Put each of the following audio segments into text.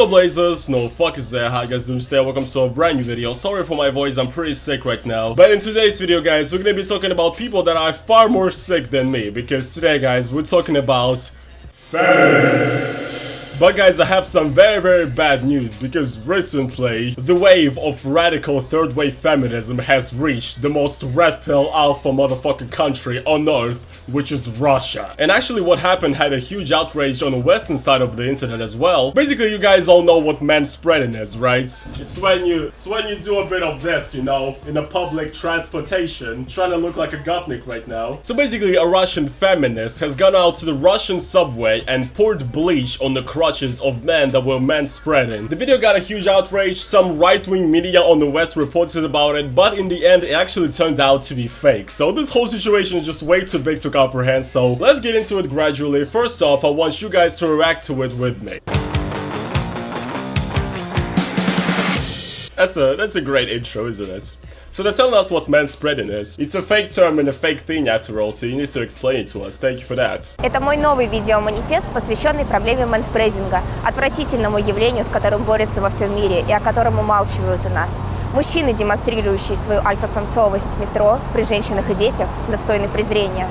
Hello Blazers, no fuck is there, how you guys doing today? Welcome to a brand new video. Sorry for my voice, I'm pretty sick right now. But in today's video guys, we're gonna be talking about people that are far more sick than me. Because today guys, we're talking about feminists. But guys, I have some very bad news, because recently the wave of radical third wave feminism has reached the most red pill alpha motherfucking country on earth, which is Russia. And actually what happened had a huge outrage on the western side of the internet as well. Basically you guys all know what manspreading is, right? It's when you do a bit of this, you know, in a public transportation, trying to look like a gopnik right now. So basically a Russian feminist has gone out to the Russian subway and poured bleach on the crotches of men that were manspreading. The video got a huge outrage, some right-wing media on the west reported about it, but in the end it actually turned out to be fake. So this whole situation is just way too big to comprehend, so let's get into it gradually. First off, I want you guys to react to it with me. That's a great intro, isn't it? So they're telling us what manspreading is. It's a fake term and a fake thing after all, so you need to explain it to us. Thank you for that. Это мой новый видеоманифест, посвященный проблеме манспрединга, отвратительному явлению, с которым борются во всем мире и о котором умалчивают у нас. Мужчины, демонстрирующие свою альфа-самцовость в метро, при женщинах и детях, достойны презрения.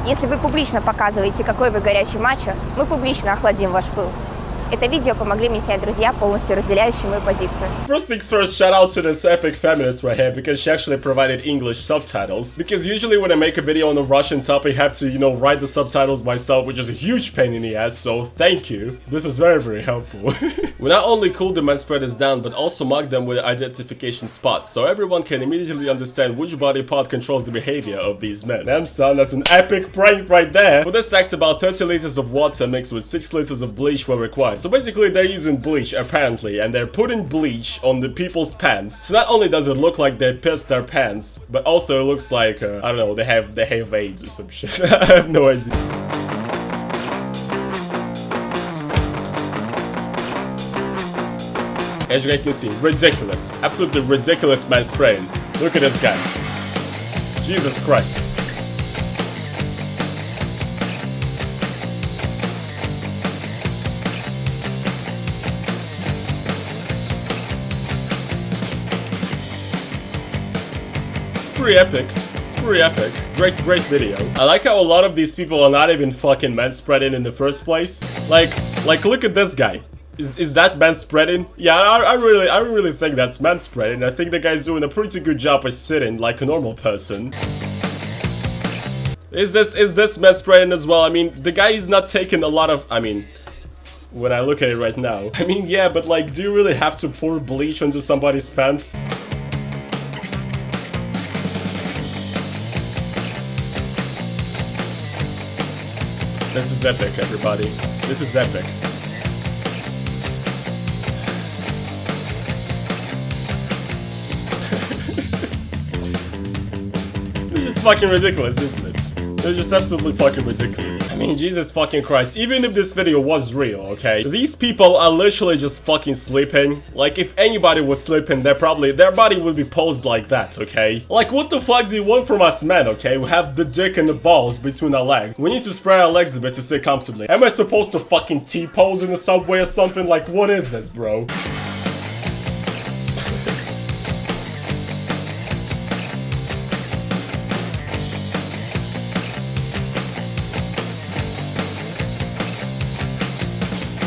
Если вы публично показываете, какой вы горячий мачо, мы публично охладим ваш пыл. Это видео помогли мне снять друзья, полностью разделяющие мою позицию. First things first, shout out to this epic feminist right here, because she actually provided English subtitles. Because usually when I make a video on a Russian topic, I have to, you know, write the subtitles myself, which is a huge pain in the ass, so thank you. This is very helpful. We not only cool the manspreaders down, but also mark them with identification spots, so everyone can immediately understand which body part controls the behavior of these men. Damn son, that's an epic prank right there. For this act, about 30 liters of water mixed with 6 liters of bleach were required. So basically they're using bleach apparently, and they're putting bleach on the people's pants. So not only does it look like they pissed their pants, but also it looks like, I don't know, they have AIDS or some shit. I have no idea. As you guys can see, ridiculous. Absolutely ridiculous manspreading. Look at this guy. Jesus Christ. Pretty epic. It's pretty epic. Great video. I like how a lot of these people are not even fucking manspreading in the first place. Like look at this guy. Is that manspreading? Yeah, I really think that's manspreading. I think the guy's doing a pretty good job of sitting like a normal person. Is this manspreading as well? I mean, the guy is not taking a lot of, I mean, when I look at it right now. I mean, yeah, but like, do you really have to pour bleach onto somebody's pants? This is epic, everybody. This is epic. This is fucking ridiculous, isn't it? They're just absolutely fucking ridiculous. I mean, Jesus fucking Christ, even if this video was real, okay? These people are literally just fucking sleeping. Like, if anybody was sleeping, their body would be posed like that, okay? Like, what the fuck do you want from us men, okay? We have the dick and the balls between our legs. We need to spread our legs a bit to sit comfortably. Am I supposed to fucking T-pose in the subway or something? Like, what is this, bro?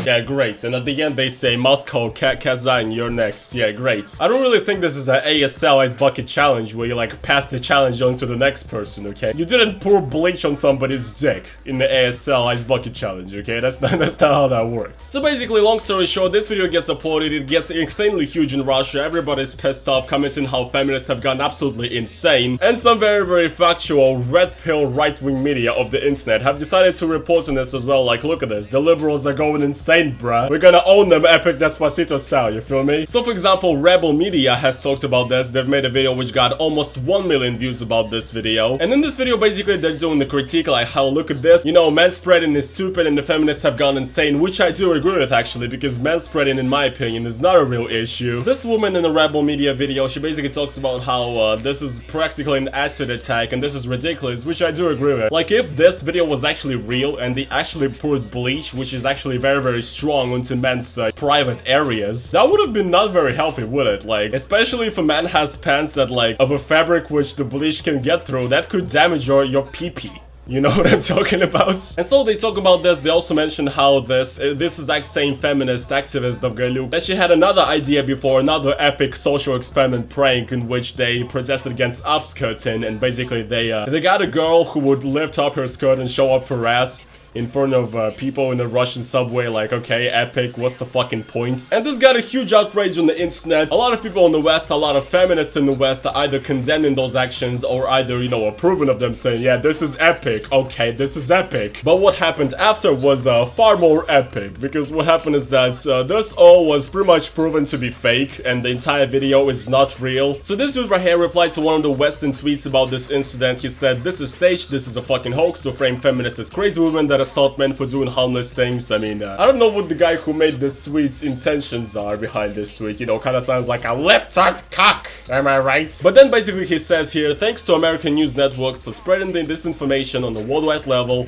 Yeah, great. And at the end they say, Moscow, Kazan, you're next. Yeah, great. I don't really think this is an ASL Ice Bucket Challenge where you like pass the challenge on to the next person, okay? You didn't pour bleach on somebody's dick in the ASL Ice Bucket Challenge, okay? That's not how that works. So basically, long story short, this video gets uploaded, it gets insanely huge in Russia, everybody's pissed off, commenting how feminists have gone absolutely insane, and some very factual red pill right-wing media of the internet have decided to report on this as well. Like, look at this, the liberals are going insane, bruh. We're gonna own them epic Despacito style, you feel me? So for example, Rebel Media has talked about this. They've made a video which got almost 1 million views about this video. And in this video, basically, they're doing the critique, like how, look at this, you know, manspreading is stupid and the feminists have gone insane, which I do agree with actually, because manspreading, in my opinion, is not a real issue. This woman in the Rebel Media video, she basically talks about how this is practically an acid attack and this is ridiculous, which I do agree with. Like, if this video was actually real and they actually poured bleach, which is actually very very strong onto men's private areas. That would have been not very healthy, would it? Like, especially if a man has pants that like of a fabric which the bleach can get through, that could damage your pee-pee. You know what I'm talking about? And so they talk about this. They also mention how this is that same feminist activist Dovgalyuk, that she had another idea before, another epic social experiment prank in which they protested against upskirting, and basically they got a girl who would lift up her skirt and show off her ass in front of people in the Russian subway. Like, okay, epic, what's the fucking point? And this got a huge outrage on the internet. A lot of people in the West, a lot of feminists in the West are either condemning those actions or either, you know, approving of them, saying, yeah, this is epic, okay, this is epic. But what happened after was far more epic, because what happened is that this all was pretty much proven to be fake, and the entire video is not real. So this dude right here replied to one of the Western tweets about this incident. He said, this is staged, this is a fucking hoax to frame feminists as crazy women that assault men for doing harmless things. I mean, I don't know what the guy who made this tweet's intentions are behind this tweet. You know, kind of sounds like a lip-tucked cock, am I right? But then basically he says here, thanks to American news networks for spreading the disinformation on a worldwide level.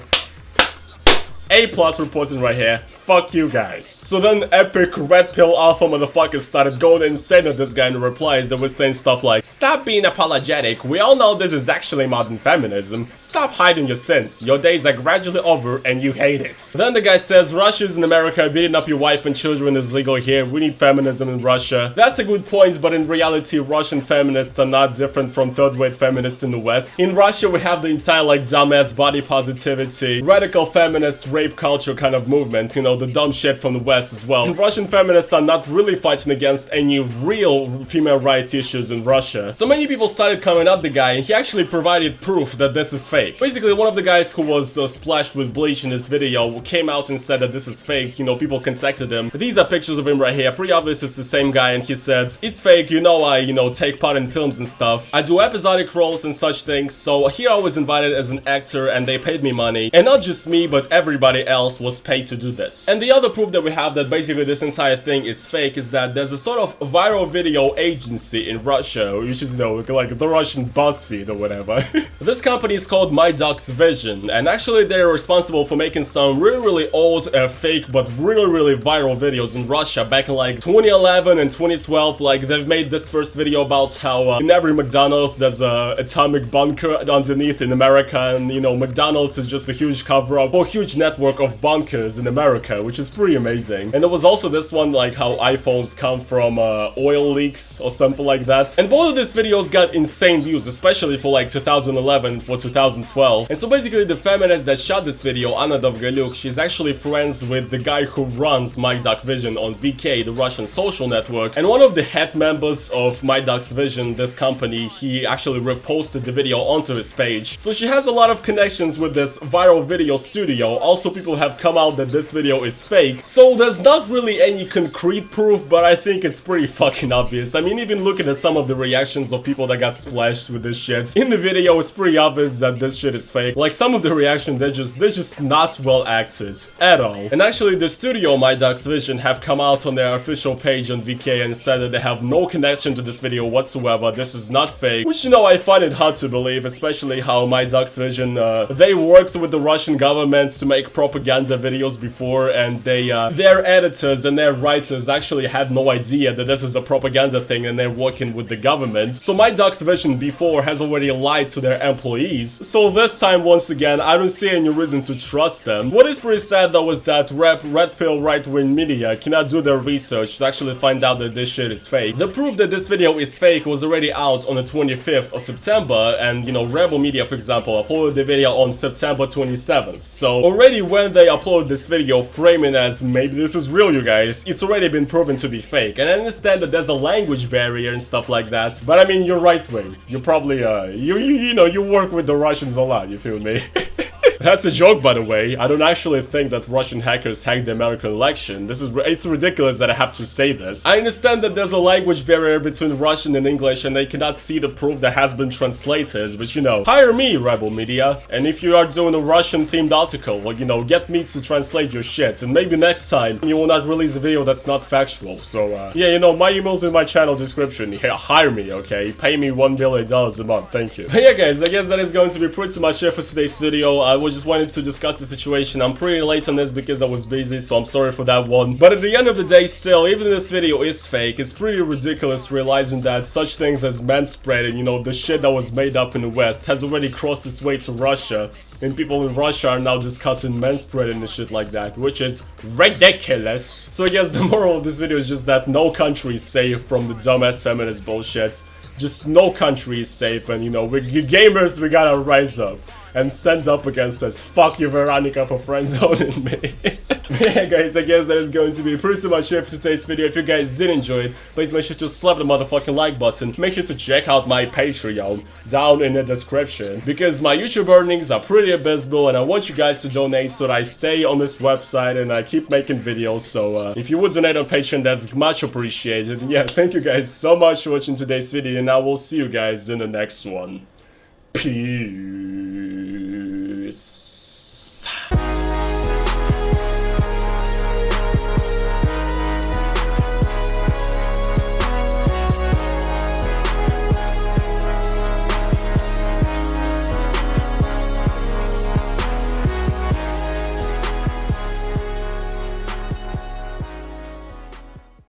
A+ reporting right here. Fuck you guys. So then epic red pill alpha motherfuckers started going insane at this guy in the replies that was saying stuff like, stop being apologetic, we all know this is actually modern feminism, stop hiding your sins, your days are gradually over and you hate it. Then the guy says, Russia is in America, beating up your wife and children is legal here, we need feminism in Russia. That's a good point, but in reality Russian feminists are not different from third-rate feminists in the West. In Russia we have the entire like dumbass body positivity, radical feminist rape culture kind of movement, you know, the dumb shit from the West as well. And Russian feminists are not really fighting against any real female rights issues in Russia. So many people started coming at the guy, and he actually provided proof that this is fake. Basically, one of the guys who was splashed with bleach in this video came out and said that this is fake. You know, people contacted him. These are pictures of him right here. Pretty obvious it's the same guy, and he said, it's fake, you know, I, you know, take part in films and stuff. I do episodic roles and such things, so here I was invited as an actor, and they paid me money. And not just me, but everybody else was paid to do this. And the other proof that we have that basically this entire thing is fake is that there's a sort of viral video agency in Russia, which is, you know, like the Russian BuzzFeed or whatever. This company is called My Duck's Vision, and actually they're responsible for making some really old, fake, but really viral videos in Russia back in like 2011 and 2012. Like, they've made this first video about how in every McDonald's there's a atomic bunker underneath in America, and, you know, McDonald's is just a huge cover-up for a huge network of bunkers in America, which is pretty amazing. And there was also this one, like how iPhones come from oil leaks or something like that. And both of these videos got insane views, especially for like 2011 and for 2012. And so basically the feminist that shot this video, Anna Dovgalyuk, she's actually friends with the guy who runs My Duck Vision on VK, the Russian social network. And one of the head members of My Duck's Vision, this company, he actually reposted the video onto his page. So she has a lot of connections with this viral video studio. Also, people have come out that this video is fake. So there's not really any concrete proof, but I think it's pretty fucking obvious. I mean, even looking at some of the reactions of people that got splashed with this shit in the video, it's pretty obvious that this shit is fake. Like, some of the reactions, they're just not well acted at all. And actually, the studio My Duck's Vision have come out on their official page on VK and said that they have no connection to this video whatsoever. This is not fake, which, you know, I find it hard to believe, especially how My Duck's Vision, they worked with the Russian government to make propaganda videos before, and their editors and their writers actually had no idea that this is a propaganda thing and they're working with the government. So My Duck's Vision before has already lied to their employees. So this time, once again, I don't see any reason to trust them. What is pretty sad though is that red pill right-wing media cannot do their research to actually find out that this shit is fake. The proof that this video is fake was already out on the 25th of September, and, you know, Rebel Media, for example, uploaded the video on September 27th. So already when they upload this video framing as maybe this is real, you guys, it's already been proven to be fake. And I understand that there's a language barrier and stuff like that, but I mean, you're right-wing. You're probably, you know, you work with the Russians a lot, you feel me? That's a joke, by the way. I don't actually think that Russian hackers hacked the American election. It's ridiculous that I have to say this. I understand that there's a language barrier between Russian and English and they cannot see the proof that has been translated, but, you know, hire me, Rebel Media, and if you are doing a Russian-themed article, well, you know, get me to translate your shit, and maybe next time you will not release a video that's not factual. So, yeah, you know, my email's in my channel description. Yeah, hire me, okay? Pay me $1 billion a month, thank you. But yeah, guys, I guess that is going to be pretty much it for today's video. I was just wanted to discuss the situation. I'm pretty late on this because I was busy, so I'm sorry for that one. But at the end of the day, still, even if this video is fake, it's pretty ridiculous realizing that such things as manspreading, you know, the shit that was made up in the West, has already crossed its way to Russia. And people in Russia are now discussing manspreading and shit like that, which is ridiculous. So I guess the moral of this video is just that no country is safe from the dumbass feminist bullshit. Just no country is safe, and you know, we gamers, we gotta rise up and stand up against us. Fuck you, Veronica, for friend-zoning me. Yeah, guys, I guess that is going to be pretty much it for today's video. If you guys did enjoy it, please make sure to slap the motherfucking like button. Make sure to check out my Patreon down in the description, because my YouTube earnings are pretty abysmal, and I want you guys to donate so that I stay on this website and I keep making videos. So if you would donate on Patreon, that's much appreciated. And yeah, thank you guys so much for watching today's video, and I will see you guys in the next one. Peace.